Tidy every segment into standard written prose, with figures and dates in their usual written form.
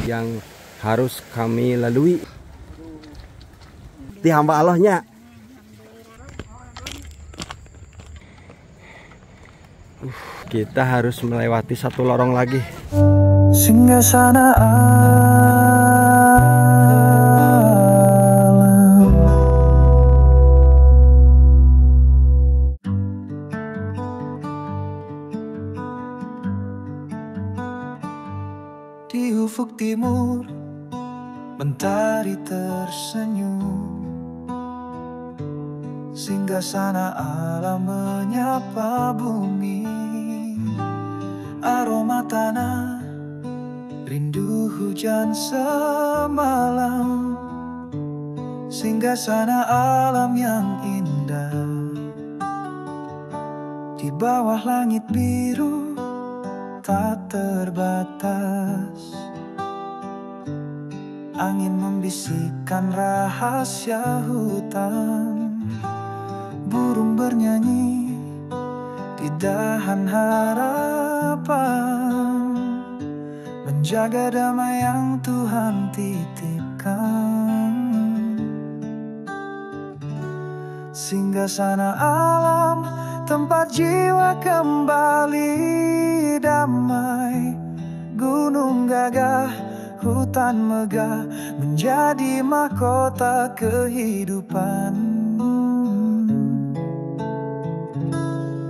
yang harus kami lalui. Di hamba Allahnya. Kita harus melewati satu lorong lagi. Singgasana di ufuk timur, mentari tersenyum. Singgasana alam menyapa bumi, aroma tanah, rindu hujan semalam. Singgasana alam yang indah, di bawah langit biru tak terbatas. Angin membisikkan rahasia hutan, burung bernyanyi di dahan harapan, menjaga damai yang Tuhan titipkan. Singgasana alam, tempat jiwa kembali damai. Gunung gagah, hutan megah, menjadi mahkota kehidupan.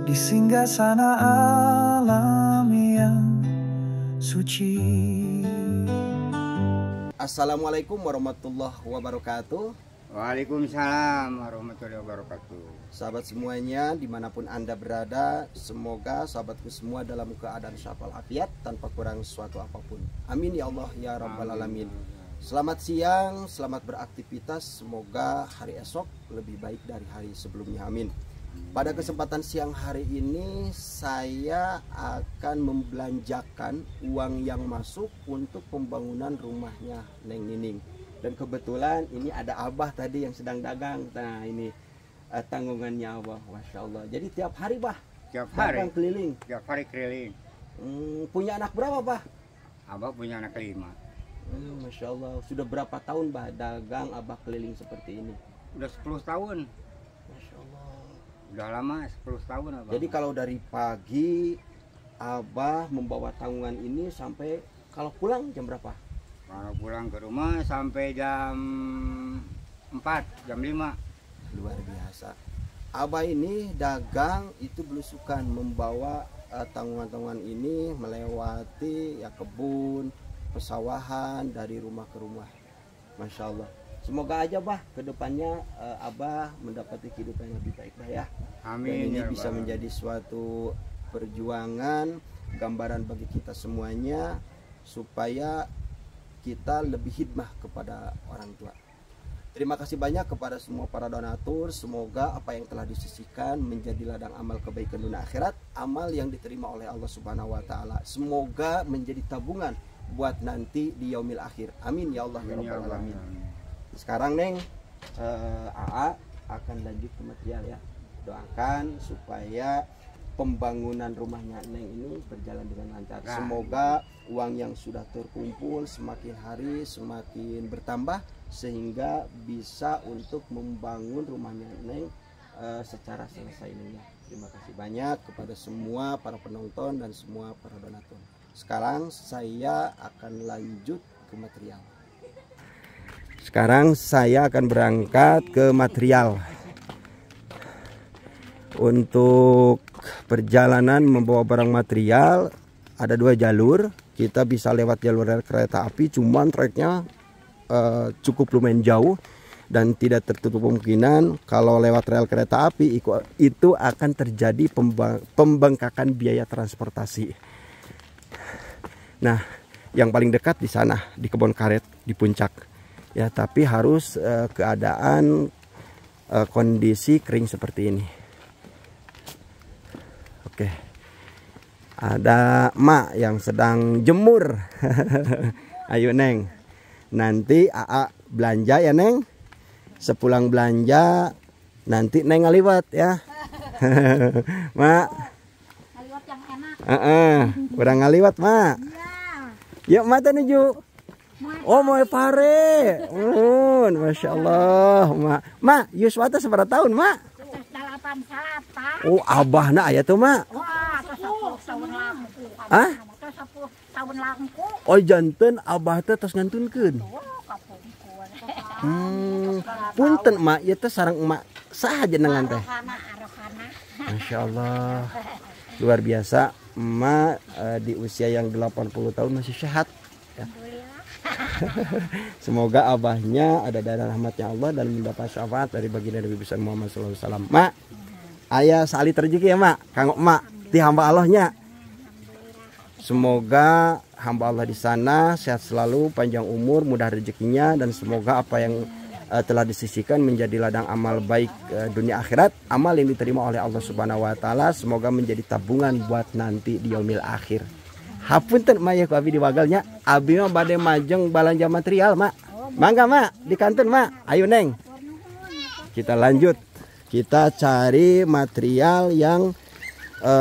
Di singgasana alam yang suci. Assalamualaikum warahmatullahi wabarakatuh. Waalaikumsalam warahmatullahi wabarakatuh. Sahabat semuanya dimanapun Anda berada, semoga sahabatku semua dalam keadaan sehat walafiat tanpa kurang suatu apapun. Amin ya Allah ya Rabbal Alamin. Selamat siang, selamat beraktivitas. Semoga hari esok lebih baik dari hari sebelumnya. Amin. Pada kesempatan siang hari ini saya akan membelanjakan uang yang masuk untuk pembangunan rumahnya Neng Nining. Dan kebetulan ini ada Abah tadi yang sedang dagang. Nah ini tanggungannya Abah, Masya Allah. Jadi tiap hari Bah? Tiap hari dagang keliling? Tiap hari keliling. Punya anak berapa Bah? Abah punya anak 5. Masya Allah. Sudah berapa tahun Bah dagang Abah keliling seperti ini? Udah 10 tahun. Masya Allah. Udah lama 10 tahun Abah. Jadi kalau dari pagi Abah membawa tanggungan ini sampai kalau pulang jam berapa? Kalau pulang ke rumah sampai jam 4, jam 5. Luar biasa. Abah ini dagang itu belusukan membawa tanggungan-tanggungan ini melewati ya kebun, pesawahan dari rumah ke rumah. Masya Allah. Semoga aja Bah kedepannya Abah mendapati kehidupan yang lebih baik Bah ya. Amin. Dan ini ya bisa Allah. menjadi suatu perjuangan, gambaran bagi kita semuanya supaya kita lebih hikmah kepada orang tua. Terima kasih banyak kepada semua para donatur. Semoga apa yang telah disisihkan menjadi ladang amal kebaikan dunia akhirat, amal yang diterima oleh Allah Subhanahu wa taala. Semoga menjadi tabungan buat nanti di yaumil akhir. Amin ya Allah ya Rabbal Alamin. Sekarang Neng, AA akan lanjut ke material ya. Doakan supaya pembangunan rumahnya Neng ini berjalan dengan lancar. Semoga uang yang sudah terkumpul semakin hari semakin bertambah sehingga bisa untuk membangun rumahnya Neng secara selesai Neng ya. Terima kasih banyak kepada semua para penonton dan semua para donatur. Sekarang saya akan lanjut ke material. Sekarang saya akan berangkat ke material. Untuk perjalanan membawa barang material ada 2 jalur. Kita bisa lewat jalur rel kereta api, cuman treknya cukup lumayan jauh dan tidak tertutup kemungkinan kalau lewat rel kereta api itu akan terjadi pembengkakan biaya transportasi. Nah, yang paling dekat di sana di Kebon Karet di puncak. Ya, tapi harus keadaan kondisi kering seperti ini. Oke, ada Mak yang sedang jemur. Ayo Neng, nanti AA belanja ya Neng. Sepulang belanja nanti Neng ngaliwat ya. Mak. Ngaliwat yang enak. Kurang ngaliwat Mak. Iya. Yuk Mak menuju. Oh, moe pare. Masya Allah, Mak. Mak, Yuswata seberapa tahun, Mak? 88. Oh, abahna aya tuh, Mak. Wah, 10 tahun langku. Hah? 10 tahun langku. Oh, janten abah teh tos ngantunkeun. Oh, kapungkuan. Punten, Mak, ieu teh sareng emak saha jenengan teh. Arohana. Masya Allah. Luar biasa, emak di usia yang 80 tahun masih sehat. Ya. Semoga abahnya ada darah rahmatnya Allah dan mendapat syafaat dari baginda Nabi besar Muhammad SAW. Mak, ayah salit rezeki ya, Mak. Kanggo emak ti hamba Allahnya. Semoga hamba Allah di sana sehat selalu, panjang umur, mudah rezekinya, dan semoga apa yang telah disisihkan menjadi ladang amal baik dunia akhirat, amal yang diterima oleh Allah Subhanahu wa taala, semoga menjadi tabungan buat nanti di yaumil akhir. Hapunten Mak ya ku abi diwagalnya. Abi mah bade majeng balanja material, Mak. Mangga, Mak, di kantin, Mak. Ayo, Neng. Kita lanjut. Kita cari material yang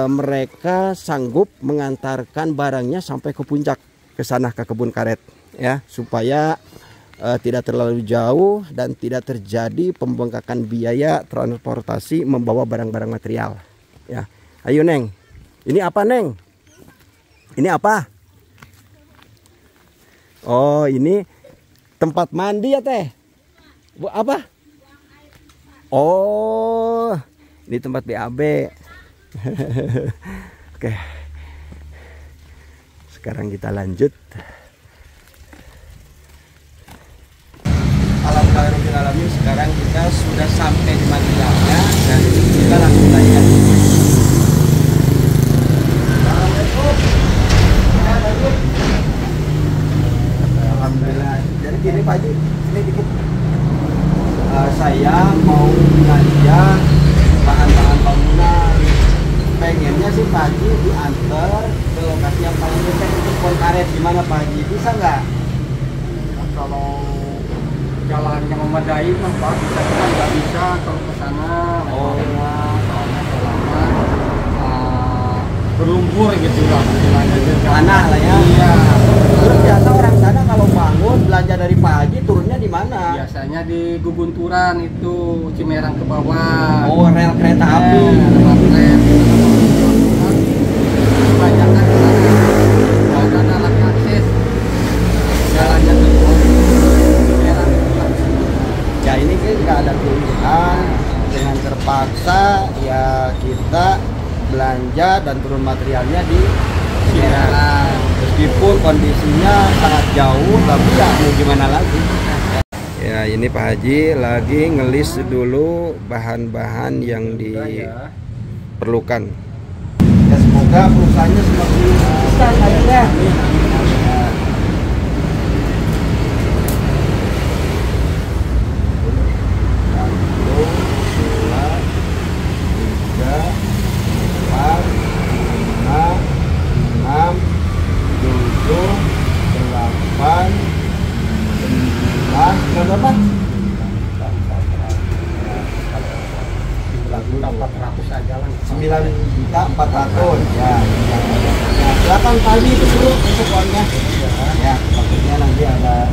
mereka sanggup mengantarkan barangnya sampai ke puncak, ke sana ke kebun karet ya, supaya tidak terlalu jauh dan tidak terjadi pembengkakan biaya transportasi membawa barang-barang material ya. Ayo, Neng. Ini apa, Neng? Ini apa? Oh, ini tempat mandi ya, Teh. Bu, apa? Oh, ini tempat BAB. Oke. Sekarang kita lanjut. Alhamdulillah, sekarang kita sudah sampai di materialnya dan kita langsung tanya. Alhamdulillah. Jadi gini Pak Haji, ini dikit. Saya mau belanja bahan-bahan bangunan. Pengennya sih Pak Haji diantar ke lokasi yang paling dekat untuk pohon karet. Gimana Pak Haji? Bisa nggak? Kalau jalannya memadai mah Pak, kita nggak bisa kalau ke sana. Oh. Soalnya jalannya berlumpur gitu lah. Tanah lah ya. Iya. Terus biasa orang sana kalau bangun belanja dari Pak Haji turunnya di mana? Biasanya di Gugunturan itu, Cimerang ke bawah. Oh, rel kereta api. Rel kebanyakan di sana. Kalau ada alat akses jalannya ke Cimerang. Ya ini kan nggak ada pilihan, dengan terpaksa ya kita belanja dan turun materialnya di Cimerang. Meskipun kondisinya sangat jauh, tapi ya mau gimana lagi. Ya ini Pak Haji lagi ngelis dulu bahan-bahan yang diperlukan. Ya semoga perusahaannya semakin besar kayaknya. Berapa? 9.400 aja lah. 9.400 ya. Silakan tadi itu dulu untuk uangnya. Ya, maksudnya nanti ada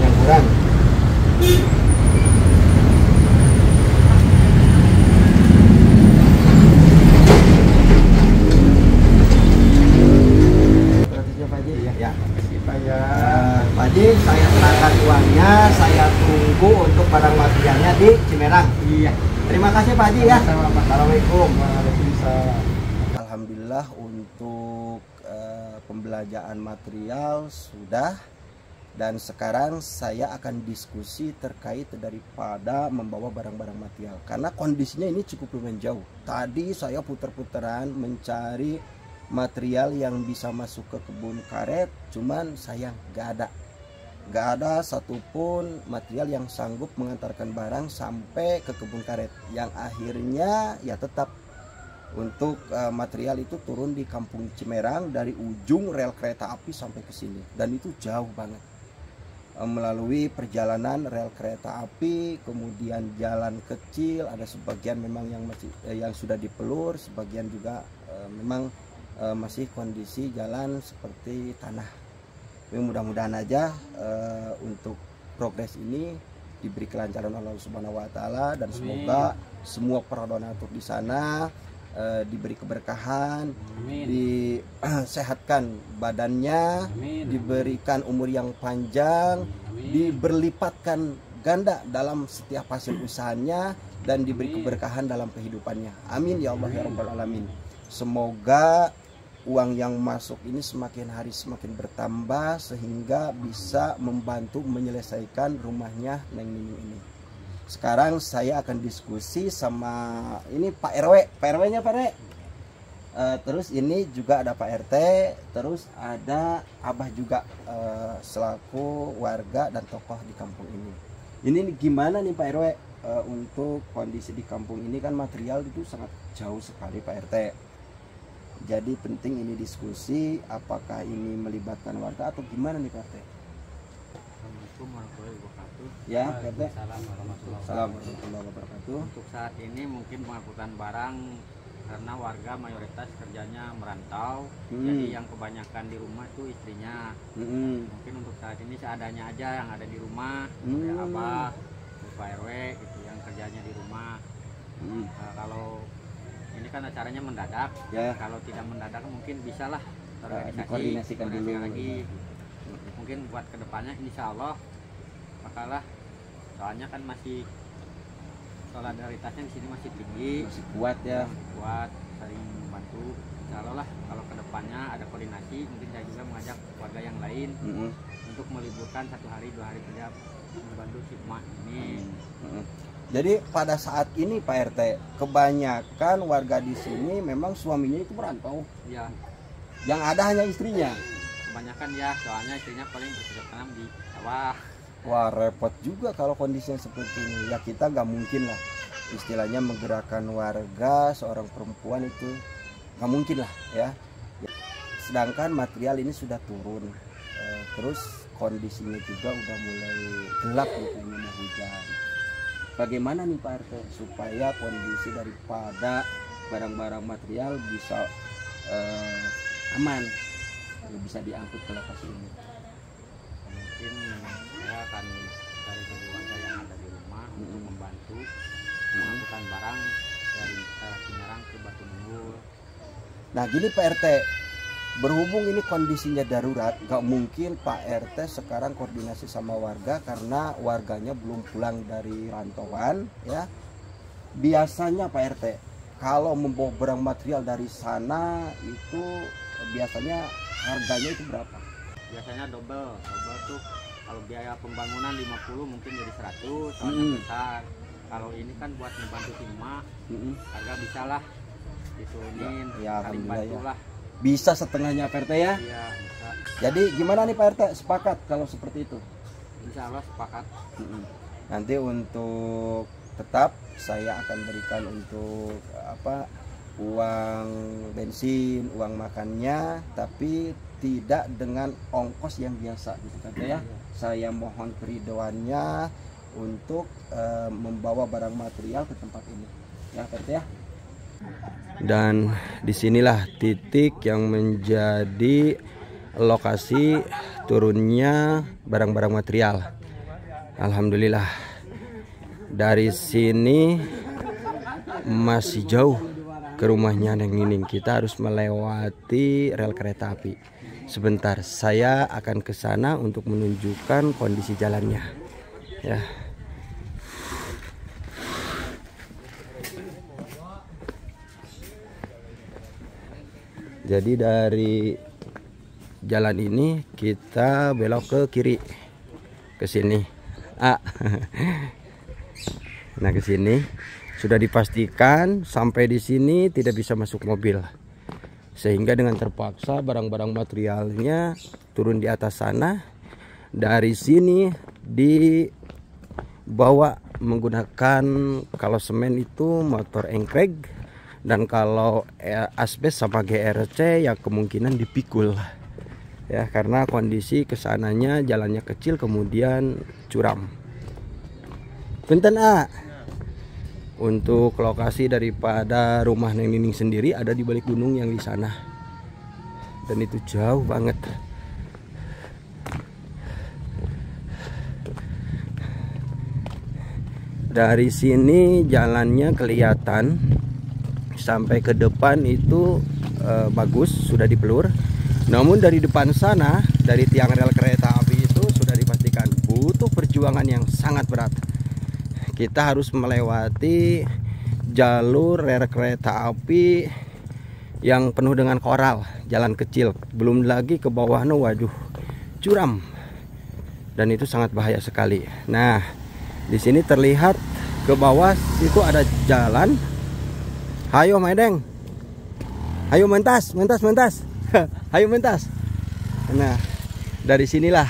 yang kurang. Pak Haji, saya serahkan uangnya, saya tunggu untuk barang materialnya di Cimerang. Iya. Terima kasih Pak Haji ya. Assalamualaikum. Waalaikumsalam. Alhamdulillah untuk pembelanjaan material sudah, dan sekarang saya akan diskusi terkait daripada membawa barang-barang material karena kondisinya ini cukup lumayan jauh. Tadi saya puter-puteran mencari material yang bisa masuk ke kebun karet, cuman sayang gak ada satupun material yang sanggup mengantarkan barang sampai ke kebun karet. Yang akhirnya ya tetap untuk material itu turun di Kampung Cimerang dari ujung rel kereta api sampai ke sini, dan itu jauh banget. Melalui perjalanan rel kereta api, kemudian jalan kecil, ada sebagian memang yang masih yang sudah dipelur, sebagian juga memang masih kondisi jalan seperti tanah. Mudah-mudahan aja untuk progres ini diberi kelancaran oleh Allah Subhanahu wa taala, dan semoga semua para donatur di sana diberi keberkahan, disehatkan badannya, diberikan umur yang panjang, diberlipatkan ganda dalam setiap hasil usahanya, dan diberi keberkahan dalam kehidupannya. Amin ya Allah ya Rabbal alamin. Semoga uang yang masuk ini semakin hari semakin bertambah sehingga bisa membantu menyelesaikan rumahnya Neng Nining ini. Sekarang saya akan diskusi sama ini Pak RW, Pak RW-nya Pak RW. Terus ini juga ada Pak RT, terus ada Abah juga selaku warga dan tokoh di kampung ini. Ini gimana nih Pak RW untuk kondisi di kampung ini? Kan material itu sangat jauh sekali Pak RT. Jadi penting ini diskusi, apakah ini melibatkan warga atau gimana nih Pak RT? Assalamualaikum warahmatullahi wabarakatuh. Ya, Pak RT. Assalamualaikum Warahmatullahi wabarakatuh. Untuk saat ini mungkin pengangkutan barang karena warga mayoritas kerjanya merantau, jadi yang kebanyakan di rumah itu istrinya. Mungkin untuk saat ini seadanya aja yang ada di rumah, kayak Abah, Pak RW gitu yang kerjanya di rumah. Nah, kalau ini kan acaranya mendadak, Ya. kalau tidak mendadak mungkin bisalah Dikoordinasikan dulu. lagi. Mungkin buat kedepannya insya Allah makalah, soalnya kan masih solidaritasnya di sini masih tinggi, Masih kuat ya. masih kuat, saling membantu. Insya Allah lah kalau kedepannya ada koordinasi, mungkin saya juga mengajak warga yang lain untuk meliburkan 1 hari 2 hari kerja membantu si emak ini. Jadi pada saat ini Pak RT, kebanyakan warga di sini memang suaminya itu merantau. Ya, Yang ada hanya istrinya. kebanyakan ya, soalnya istrinya paling bercocok tanam di sawah. Wah, repot juga kalau kondisinya seperti ini. Ya kita nggak mungkin lah istilahnya menggerakkan warga, seorang perempuan itu nggak mungkin lah ya. Sedangkan material ini sudah turun, terus kondisinya juga udah mulai gelap gitu, mau hujan. Bagaimana nih Pak RT supaya kondisi daripada barang-barang material bisa aman, bisa diangkut ke lokasi ini? Mungkin saya akan cari bagi warga yang ada di rumah untuk membantu mengangkutkan barang dari Cinyarang ke Batu Nunggur. Nah gini Pak RT, berhubung ini kondisinya darurat, gak mungkin Pak RT sekarang koordinasi sama warga karena warganya belum pulang dari rantauan ya. Biasanya Pak RT kalau membawa barang material dari sana itu biasanya harganya itu berapa? Biasanya double tuh, kalau biaya pembangunan 50 mungkin jadi 100, soalnya besar. Kalau ini kan buat membantu timah, harga bisa lah diturunin, Ya, saling alhamdulillah bantu ya. lah. Bisa setengahnya Pak RT ya. Iya, bisa. Jadi gimana nih Pak RT, sepakat kalau seperti itu? Insya Allah sepakat. Nanti untuk tetap saya akan berikan untuk uang bensin, uang makannya, tapi tidak dengan ongkos yang biasa gitu kan ya. Saya mohon keridoannya untuk membawa barang material ke tempat ini ya Pak RT ya. Dan disinilah titik yang menjadi lokasi turunnya barang-barang material. Alhamdulillah dari sini masih jauh ke rumahnya Neng Nining. Kita harus melewati rel kereta api. Sebentar saya akan ke sana untuk menunjukkan kondisi jalannya ya. Jadi dari jalan ini kita belok ke kiri, ke sini. Nah ke sini sudah dipastikan sampai di sini tidak bisa masuk mobil, sehingga dengan terpaksa barang-barang materialnya turun di atas sana. Dari sini dibawa menggunakan, kalau semen itu motor engkreg, dan kalau asbes sama GRC ya kemungkinan dipikul ya, karena kondisi kesananya jalannya kecil kemudian curam. Punten untuk lokasi daripada rumah Neng Nining sendiri ada di balik gunung yang di sana, dan itu jauh banget. Dari sini jalannya kelihatan sampai ke depan itu bagus, sudah dipelur. Namun dari depan sana, dari tiang rel kereta api itu sudah dipastikan butuh perjuangan yang sangat berat. Kita harus melewati jalur rel kereta api yang penuh dengan koral, jalan kecil. Belum lagi ke bawahnya, waduh, curam. Dan itu sangat bahaya sekali. Nah, di sini terlihat ke bawah itu ada jalan. Hayo Medeng. Hayo mentas. Hayo mentas. Nah, dari sinilah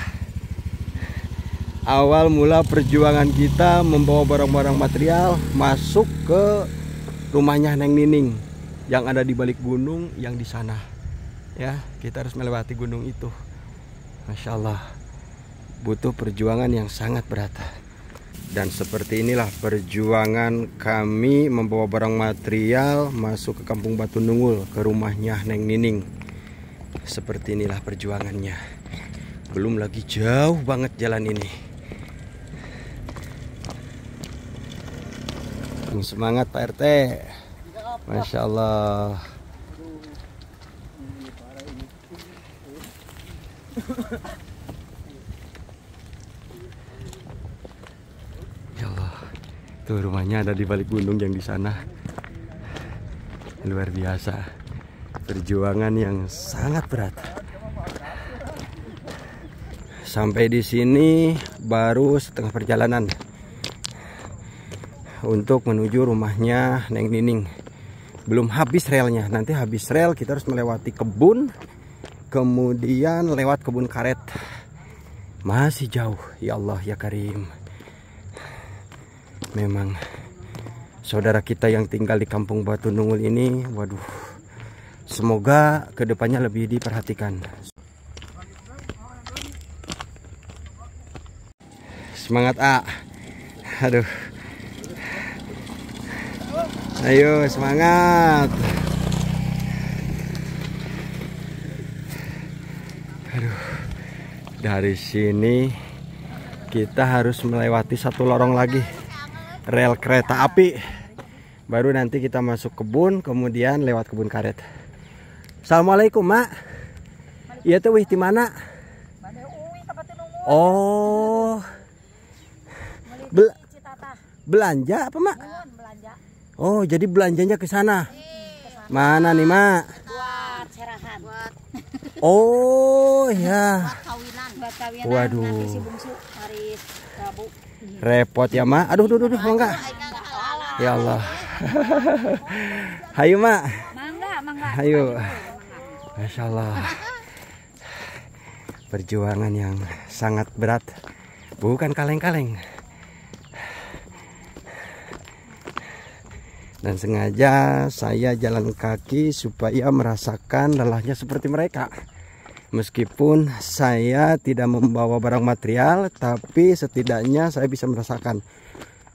awal mula perjuangan kita membawa barang-barang material masuk ke rumahnya Neng Nining yang ada di balik gunung yang di sana. Ya, kita harus melewati gunung itu. Masya Allah, butuh perjuangan yang sangat berat. Dan seperti inilah perjuangan kami membawa barang material masuk ke Kampung Batu Nungul, ke rumahnya Neng Nining. Seperti inilah perjuangannya. Belum lagi jauh banget jalan ini. Semangat Pak RT. Masya Allah. Tuh rumahnya ada di balik gunung yang di sana. Luar biasa. Perjuangan yang sangat berat. Sampai di sini baru setengah perjalanan untuk menuju rumahnya Neng Nining. Belum habis relnya. Nanti habis rel kita harus melewati kebun, kemudian lewat kebun karet. Masih jauh. Ya Allah ya Karim. Memang saudara kita yang tinggal di Kampung Batu Nungul ini, waduh, semoga kedepannya lebih diperhatikan. Semangat A. Aduh. Ayo semangat. Aduh. Dari sini kita harus melewati satu lorong lagi. Rel kereta api, baru nanti kita masuk kebun, kemudian lewat kebun karet. Assalamualaikum Mak. Iya tuh wih di mana? Oh, belanja apa Mak? Oh, jadi belanjanya ke sana. Mana nih Mak? Buat serahan. Oh ya. Buat kawinan. Waduh. Nanti si bungsu hari Rabu. Repot ya Mak. Aduh, mangga. Ya Allah. Hayu Mak. Mangga. Hayu. Masya Allah. Perjuangan yang sangat berat. Bukan kaleng-kaleng. Dan sengaja saya jalan kaki supaya merasakan lelahnya seperti mereka. Meskipun saya tidak membawa barang material, tapi setidaknya saya bisa merasakan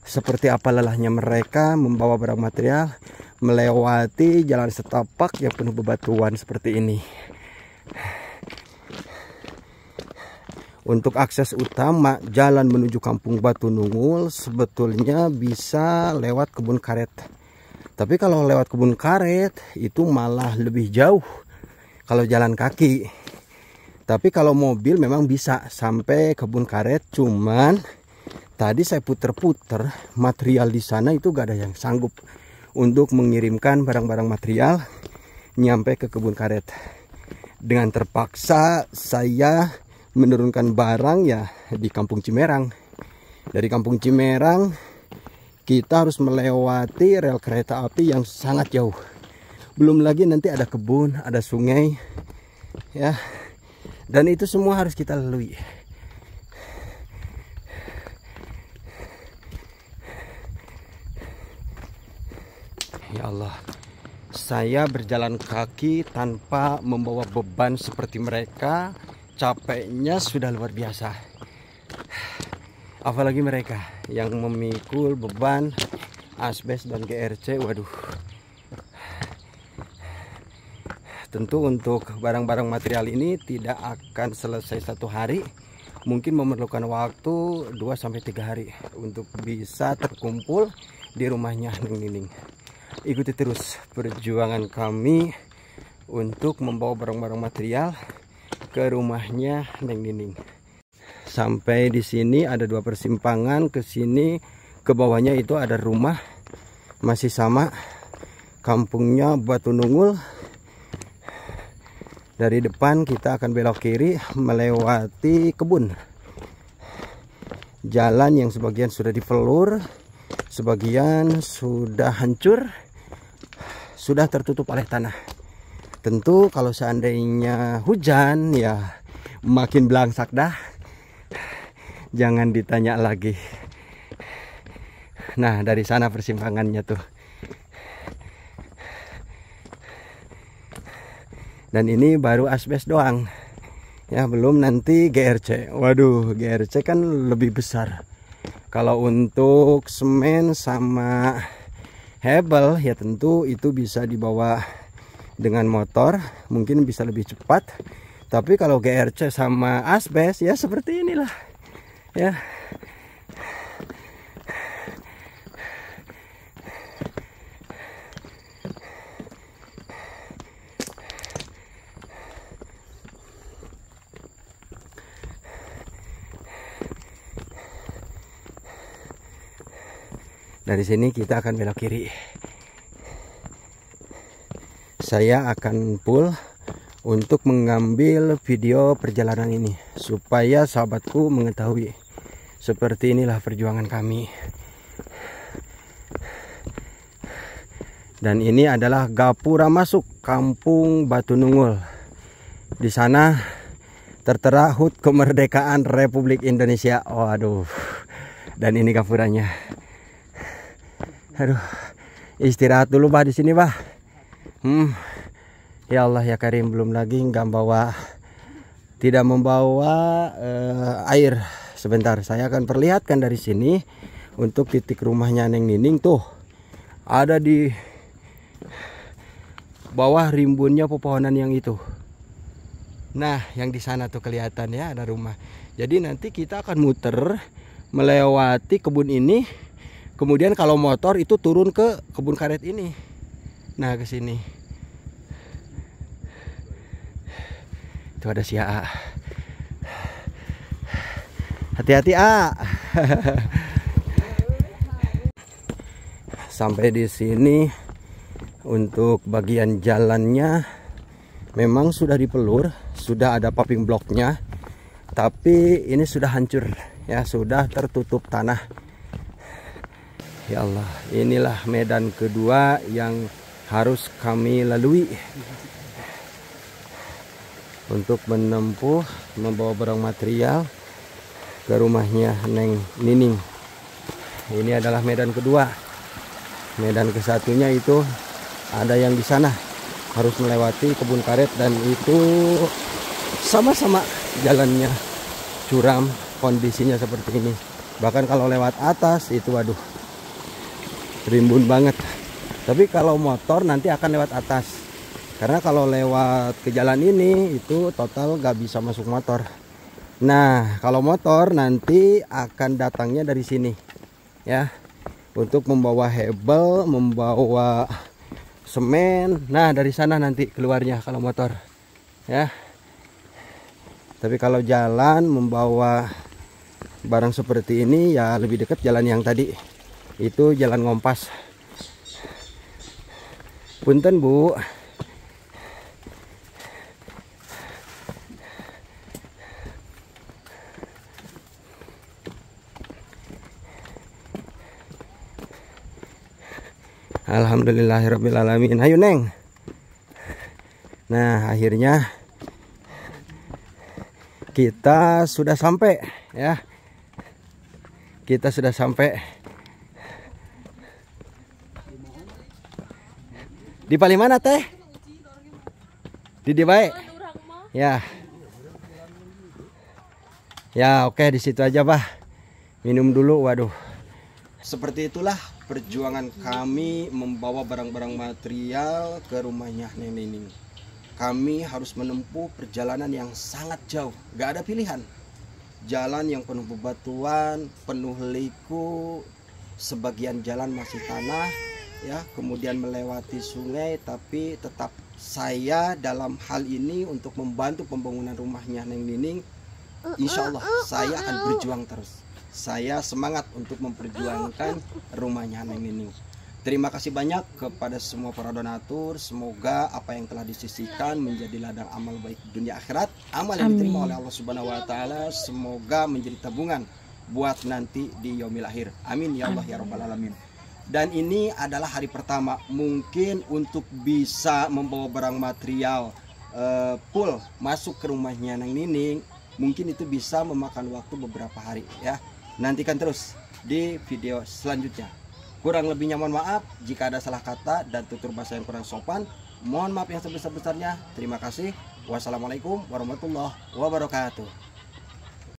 seperti apa lelahnya mereka membawa barang material melewati jalan setapak yang penuh bebatuan seperti ini. Untuk akses utama jalan menuju Kampung Batu Nungul sebetulnya bisa lewat kebun karet. Tapi kalau lewat kebun karet itu malah lebih jauh kalau jalan kaki. Tapi kalau mobil memang bisa sampai kebun karet, cuman tadi saya puter-puter material di sana itu gak ada yang sanggup untuk mengirimkan barang-barang material nyampe ke kebun karet. Dengan terpaksa saya menurunkan barang ya di Kampung Cimerang. Dari Kampung Cimerang kita harus melewati rel kereta api yang sangat jauh. Belum lagi nanti ada kebun, ada sungai, ya. Dan itu semua harus kita lalui. Ya Allah, saya berjalan kaki tanpa membawa beban seperti mereka. Capeknya sudah luar biasa. Apalagi mereka yang memikul beban asbes dan GRC, waduh. Tentu untuk barang-barang material ini tidak akan selesai satu hari. mungkin memerlukan waktu 2-3 hari untuk bisa terkumpul di rumahnya Neng Nining. Ikuti terus perjuangan kami untuk membawa barang-barang material ke rumahnya Neng Nining. Sampai di sini ada 2 persimpangan, ke sini ke bawahnya itu ada rumah masih sama, kampungnya Batu Nungul. Dari depan kita akan belok kiri melewati kebun. Jalan yang sebagian sudah dipelur, sebagian sudah hancur, sudah tertutup oleh tanah. Tentu kalau seandainya hujan ya makin belangsak dah. Jangan ditanya lagi. Nah, dari sana persimpangannya tuh. Dan ini baru asbes doang. Ya, belum nanti GRC. Waduh, GRC kan lebih besar. Kalau untuk semen sama hebel ya tentu itu bisa dibawa dengan motor, mungkin bisa lebih cepat. Tapi kalau GRC sama asbes ya seperti inilah. Ya. Dari sini kita akan belok kiri. Saya akan pull untuk mengambil video perjalanan ini supaya sahabatku mengetahui seperti inilah perjuangan kami. Dan ini adalah gapura masuk kampung Batu Nungul. Di sana tertera HUT Kemerdekaan Republik Indonesia. Waduh. Dan ini gapuranya. Aduh, istirahat dulu bah di sini bah. Ya Allah ya Karim, belum lagi tidak membawa air. Sebentar, saya akan perlihatkan dari sini untuk titik rumahnya Neng Nining tuh. Ada di bawah rimbunnya pepohonan yang itu. Nah, yang di sana tuh kelihatan ya ada rumah. Jadi nanti kita akan muter melewati kebun ini. Kemudian kalau motor itu turun ke kebun karet ini. Nah, ke sini. Itu ada si A. Hati-hati A. Sampai di sini untuk bagian jalannya memang sudah dipelur, sudah ada paving blocknya, tapi ini sudah hancur ya, sudah tertutup tanah. Ya Allah, inilah medan kedua yang harus kami lalui untuk menempuh membawa barang material ke rumahnya Neng Nining. Ini adalah medan kedua. Medan kesatunya itu ada yang di sana, harus melewati kebun karet, dan itu sama-sama jalannya curam, kondisinya seperti ini. Bahkan kalau lewat atas itu waduh, rimbun banget. Tapi kalau motor nanti akan lewat atas, karena kalau lewat ke jalan ini itu total gak bisa masuk motor. Nah, kalau motor nanti akan datangnya dari sini ya, untuk membawa hebel, membawa semen. Nah, dari sana nanti keluarnya kalau motor ya. Tapi kalau jalan membawa barang seperti ini ya lebih dekat jalan yang tadi. Itu jalan ngompas. Punten Bu. Alhamdulillahirrabbilalamin. Ayo Neng. Nah, akhirnya kita sudah sampai ya. Kita sudah sampai di paling mana teh? Di baik. Ya. Ya, oke, di situ aja, Bah. Minum dulu, waduh. Seperti itulah perjuangan kami membawa barang-barang material ke rumahnya Neng Nining. Kami harus menempuh perjalanan yang sangat jauh, gak ada pilihan. jalan yang penuh bebatuan, penuh liku, sebagian jalan masih tanah ya, kemudian melewati sungai, tapi tetap saya dalam hal ini untuk membantu pembangunan rumahnya Neng Nining. Insya Allah saya akan berjuang terus. Saya semangat untuk memperjuangkan rumahnya Neng Nining. Terima kasih banyak kepada semua para donatur. Semoga apa yang telah disisihkan menjadi ladang amal baik dunia akhirat. Amal yang diterima oleh Allah Subhanahu wa taala semoga menjadi tabungan buat nanti di yaumil akhir. Amin ya Allah ya rabbal alamin. Dan ini adalah hari pertama. Mungkin untuk bisa membawa barang material full masuk ke rumahnya Neng Nining, mungkin itu bisa memakan waktu beberapa hari ya. Nantikan terus di video selanjutnya. Kurang lebihnya mohon maaf jika ada salah kata dan tutur bahasa yang kurang sopan. Mohon maaf yang sebesar-besarnya. Terima kasih. Wassalamualaikum warahmatullahi wabarakatuh.